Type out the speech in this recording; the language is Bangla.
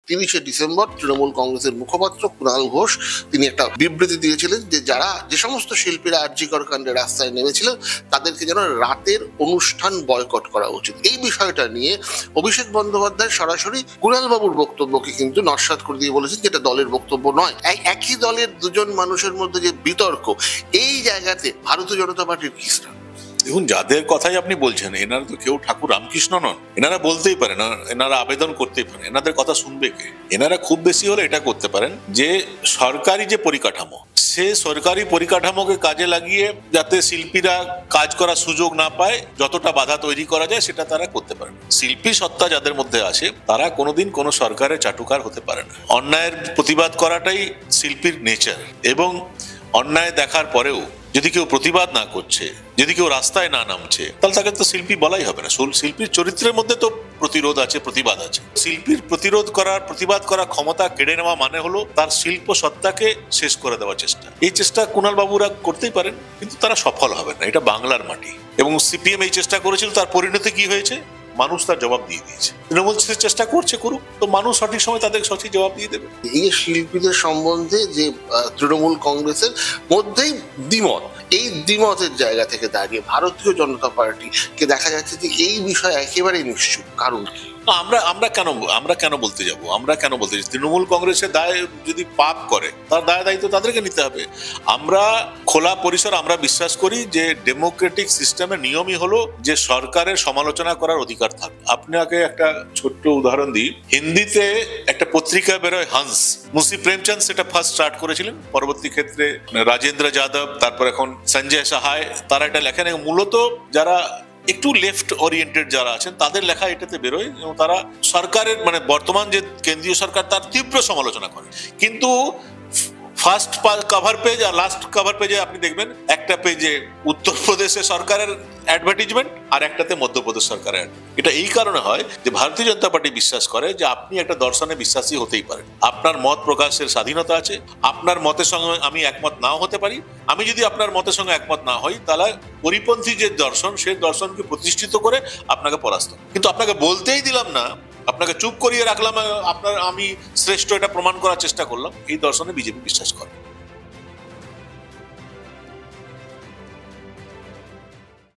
30শে ডিসেম্বর তৃণমূল কংগ্রেসের মুখপাত্র কুণাল ঘোষ তিনি একটা বিবৃতি দিয়েছিলেন যে যে সমস্ত শিল্পীরা আরজিকর কাণ্ডে রাস্তায় নেমেছিলেন তাদেরকে যেন রাতের অনুষ্ঠান বয়কট করা উচিত। এই বিষয়টা নিয়ে অভিষেক বন্দ্যোপাধ্যায় সরাসরি কুণাল বাবুর বক্তব্যকে কিন্তু নস্যাৎ করে দিয়ে বলেছেন যেটা দলের বক্তব্য নয়। একই দলের দুজন মানুষের মধ্যে যে বিতর্ক, এই জায়গাতে ভারতীয় জনতা পার্টির কি স্থান? দেখুন, যাদের কথাই আপনি বলছেন এনারা তো কেউ ঠাকুর রামকৃষ্ণ নন। এনারা বলতেই পারেন, এনারা আবেদন করতেই পারেন, এনাদের কথা শুনবে কে? এনারা খুব বেশি হলে এটা করতে পারেন যে সরকারি যে পরিকাঠামো, সে সরকারি পরিকাঠামোকে কাজে লাগিয়ে যাতে শিল্পীরা কাজ করার সুযোগ না পায়, যতটা বাধা তৈরি করা যায় সেটা তারা করতে পারেন। শিল্পী সত্তা যাদের মধ্যে আছে তারা কোনোদিন কোনো সরকারের চাটুকার হতে পারে না। অন্যায়ের প্রতিবাদ করাটাই শিল্পীর নেচার, এবং অন্যায় দেখার পরেও যদি কেউ প্রতিবাদ না করছে, যদি কেউ রাস্তায় না নামছে, তাহলে তাকে তো শিল্পী বলাই হবে না। শিল্পীর চরিত্রের মধ্যে তো প্রতিরোধ আছে, প্রতিবাদ আছে। শিল্পীর প্রতিরোধ করার, প্রতিবাদ করার ক্ষমতা কেড়ে নেওয়া মানে হলো তার শিল্প সত্তাকে শেষ করে দেওয়ার চেষ্টা। এই চেষ্টা কুণাল বাবুরা করতেই পারেন, কিন্তু তারা সফল হবে না। এটা বাংলার মাটি, এবং সিপিএম এই চেষ্টা করেছিল, তার পরিণতি কি হয়েছে মানুষ তার জবাব দিয়ে দিয়েছে। তৃণমূল চেষ্টা করছে, করুক, তো মানুষ সঠিক সময় তাদের সঠিক জবাব দিয়ে দেবে। এই শিল্পীদের সম্বন্ধে যে তৃণমূল কংগ্রেসের মধ্যেই দ্বিমত, এই দ্বিমতের জায়গা থেকে দাঁড়িয়ে ভারতীয় জনতা পার্টিকে দেখা যাচ্ছে যে এই বিষয়ে একেবারেই নিশ্চুপ। কারণ কি? আমরা কেন বলতে যাব? তৃণমূল কংগ্রেসের দায় যদি পাপ করে তার দায়িত্ব তাদেরকে নিতে হবে। আমরা খোলা পরিসর, আমরা বিশ্বাস করি যে ডেমোক্রেটিক সিস্টেমের নিয়মই হলো যে সরকারের সমালোচনা করার অধিকার থাকবে। আপনাকে একটা ছোট্ট উদাহরণ দিই। হিন্দিতে একটা পত্রিকা বেরোয় হংস, মুন্সি প্রেমচন্দ সেটা ফার্স্ট স্টার্ট করেছিলেন, পরবর্তী ক্ষেত্রে রাজেন্দ্র যাদব, তারপর এখন সঞ্জয় সাহায়, তারা এটা লেখেন। মূলত যারা একটু লেফট ওরিয়েন্টেড যারা আছেন তাদের লেখা এটাতে বেরোয়, এবং তারা সরকারের বর্তমান যে কেন্দ্রীয় সরকার তার তীব্র সমালোচনা করে। কিন্তু ফার্স্ট কভার পেজ আর লাস্ট কভার পেজে আপনি দেখবেন একটা পেজে উত্তরপ্রদেশের সরকারের অ্যাডভার্টিজমেন্ট আর একটাতে মধ্যপ্রদেশ সরকারের। এটা এই কারণে হয় যে ভারতীয় জনতা পার্টি বিশ্বাস করে যে আপনি একটা দর্শনে বিশ্বাসী হতেই পারেন, আপনার মত প্রকাশের স্বাধীনতা আছে, আপনার মতের সঙ্গে আমি একমত নাও হতে পারি। আমি যদি আপনার মতের সঙ্গে একমত না হই, তাহলে পরিপন্থী যে দর্শন, সেই দর্শনকে প্রতিষ্ঠিত করে আপনাকে পরাস্ত। কিন্তু আপনাকে বলতেই দিলাম না, আপনাকে চুপ করিয়ে রাখলাম, আমি শ্রেষ্ঠ, এটা প্রমাণ করার চেষ্টা করলাম, এই দর্শনে বিজেপি বিশ্বাস করে।